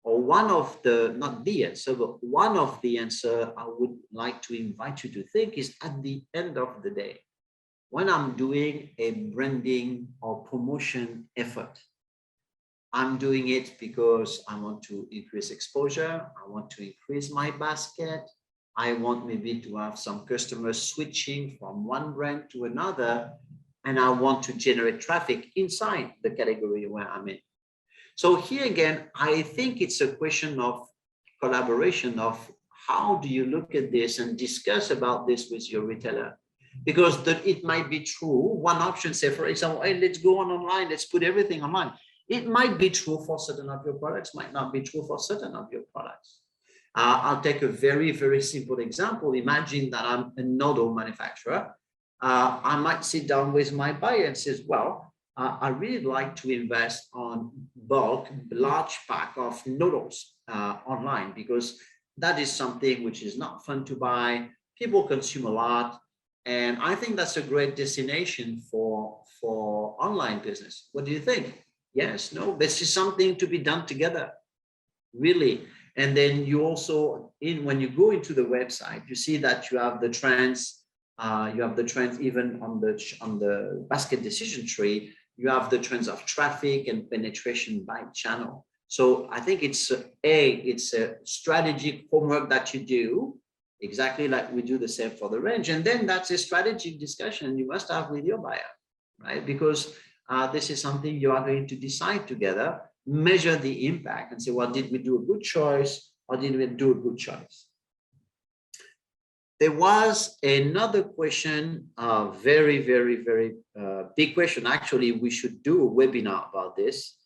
or one of the, not the answer, but one of the answer I would like to invite you to think is, at the end of the day, when I'm doing a branding or promotion effort, I'm doing it because I want to increase exposure. I want to increase my basket. I want maybe to have some customers switching from one brand to another. And I want to generate traffic inside the category where I'm in. So here again, I think it's a question of collaboration, of how do you look at this and discuss about this with your retailer? Because it might be true. One option, say for example, hey, let's go online, let's put everything online. It might be true for certain of your products, might not be true for certain of your products. I'll take a very, very simple example. Imagine that I'm an auto manufacturer. I might sit down with my buyer and says, well, I really like to invest on bulk, large pack of noodles online, because that is something which is not fun to buy. People consume a lot. And I think that's a great destination for online business. What do you think? Yes, no, this is something to be done together, really. And then you also, when you go into the website, you see that you have the trends. You have the trends even on the basket decision tree. You have the trends of traffic and penetration by channel. So I think it's a strategic homework that you do, exactly like we do the same for the range. And then that's a strategic discussion you must have with your buyer, right? Because this is something you are going to decide together, measure the impact and say, well, did we do a good choice or did we do a good choice? There was another question, very, very, very big question. Actually, we should do a webinar about this.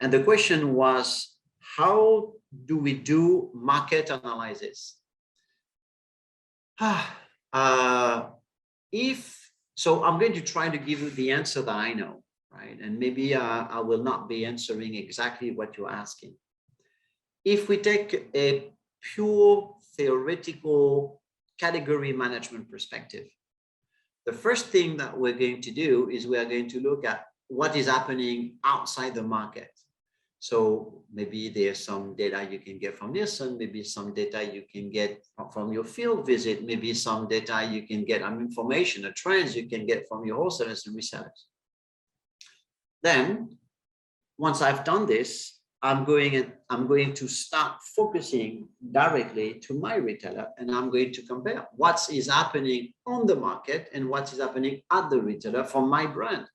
And the question was, how do we do market analysis? So I'm going to try to give you the answer that I know, right? And maybe I will not be answering exactly what you're asking. If we take a pure theoretical category management perspective, the first thing that we're going to do is we are going to look at what is happening outside the market. So maybe there's some data you can get from Nielsen, maybe some data you can get from your field visit, maybe some data you can get information or trends you can get from your wholesalers and resellers. Then, once I've done this, I'm going to start focusing directly to my retailer, and I'm going to compare what is happening on the market and what is happening at the retailer for my brand.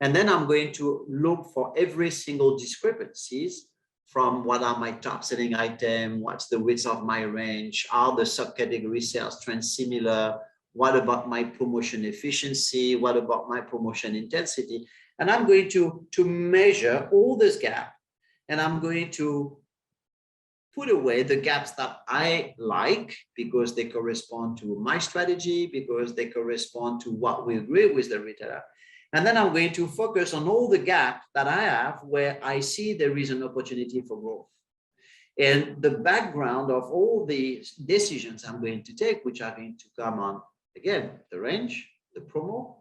And then I'm going to look for every single discrepancies from what are my top selling item, what's the width of my range, are the subcategory sales trends similar, what about my promotion efficiency, what about my promotion intensity. And I'm going to measure all this gap, and I'm going to put away the gaps that I like because they correspond to my strategy, because they correspond to what we agree with the retailer. And then I'm going to focus on all the gaps that I have where I see there is an opportunity for growth. And the background of all the decisions I'm going to take, which are going to come on, again, the range, the promo,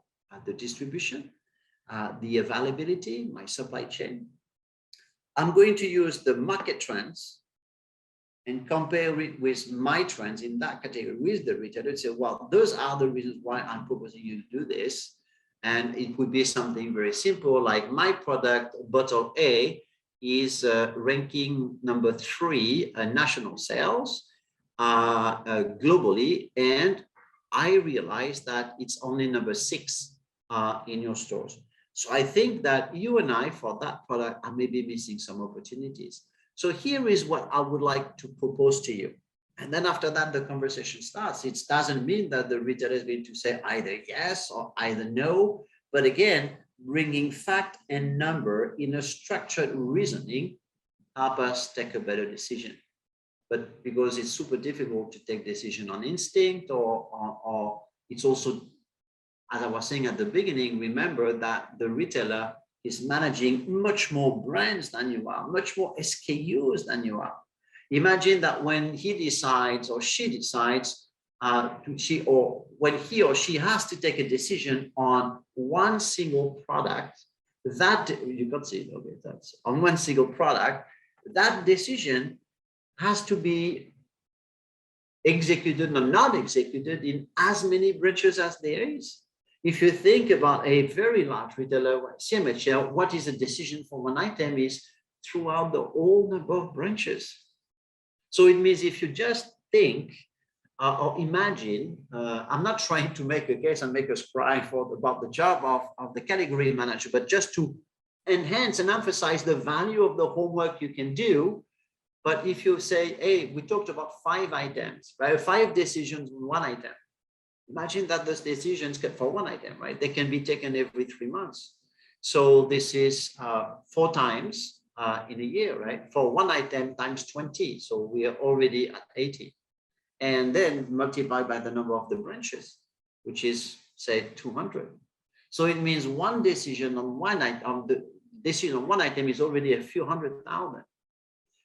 the distribution, the availability, my supply chain, I'm going to use the market trends and compare it with my trends in that category with the retailer and say, well, those are the reasons why I'm proposing you to do this. And it would be something very simple, like my product, bottle A, is ranking number 3 national sales globally. And I realized that it's only number 6 in your stores. So I think that you and I, for that product, are maybe missing some opportunities. So here is what I would like to propose to you. And then after that, the conversation starts. It doesn't mean that the retailer is going to say either yes or either no. But again, bringing fact and number in a structured reasoning help us take a better decision. But because it's super difficult to take decision on instinct, or it's also, as I was saying at the beginning, remember that the retailer is managing much more brands than you are, much more SKUs than you are. Imagine that when he decides or she decides when he or she has to take a decision on one single product, that you can see, okay, that's on one single product, that decision has to be executed or not executed in as many branches as there is. If you think about a very large retailer, CMHL, what is a decision for one item is throughout the whole number of branches. So it means if you just think or imagine, I'm not trying to make a case and make us cry about the job of the category manager, but just to enhance and emphasize the value of the homework you can do. But if you say, hey, we talked about 5 items, right? 5 decisions on one item. Imagine that those decisions for one item, right? They can be taken every 3 months. So this is 4 times in a year, right? For one item times 20. So we are already at 80. And then multiply by the number of the branches, which is say 200. So it means one decision on one item, the decision on one item is already a few 100,000.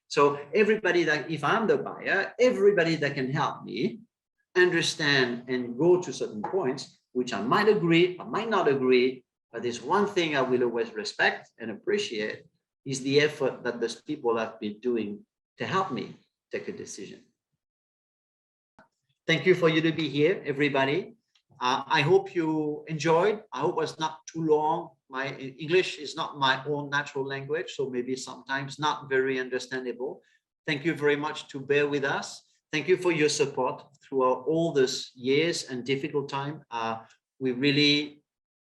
So everybody that, if I'm the buyer, everybody that can help me understand and go to certain points, which I might agree, I might not agree, but there's one thing I will always respect and appreciate is the effort that those people have been doing to help me take a decision. Thank you for you to be here, everybody. I hope you enjoyed. I hope it was not too long. My English is not my own natural language, so maybe sometimes not very understandable. Thank you very much to bear with us. Thank you for your support throughout all these years and difficult time. We really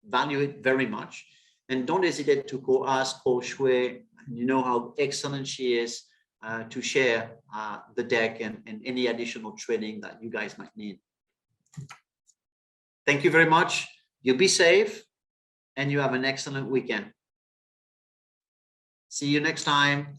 value it very much. And don't hesitate to call us, call Shui. You know how excellent she is to share the deck and any additional training that you guys might need. Thank you very much. You be safe and you have an excellent weekend. See you next time.